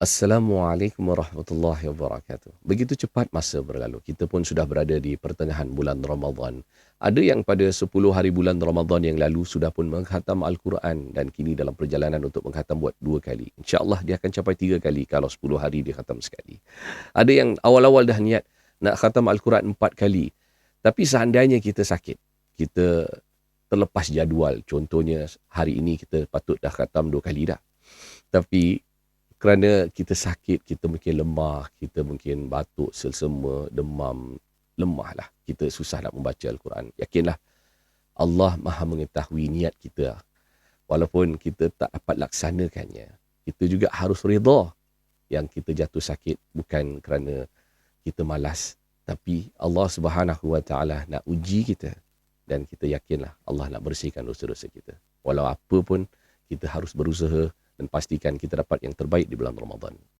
Assalamualaikum warahmatullahi wabarakatuh. Begitu cepat masa berlalu. Kita pun sudah berada di pertengahan bulan Ramadan. Ada yang pada 10 hari bulan Ramadan yang lalu sudah pun mengkhatam Al-Quran dan kini dalam perjalanan untuk mengkhatam buat 2 kali. InsyaAllah dia akan capai 3 kali kalau 10 hari dia khatam sekali. Ada yang awal-awal dah niat nak khatam Al-Quran 4 kali. Tapi seandainya kita sakit, kita terlepas jadual. Contohnya hari ini kita patut dah khatam 2 kali dah. Tapi kerana kita sakit, kita mungkin lemah, kita mungkin batuk, selsema, demam, lemah lah. Kita susah nak membaca Al-Quran. Yakinlah Allah maha mengetahui niat kita. Walaupun kita tak dapat laksanakannya, kita juga harus redha yang kita jatuh sakit bukan kerana kita malas. Tapi Allah Subhanahu Wa Taala nak uji kita. Dan kita yakinlah Allah nak bersihkan dosa-dosa kita. Walau apa pun, kita harus berusaha dan pastikan kita dapat yang terbaik di bulan Ramadan.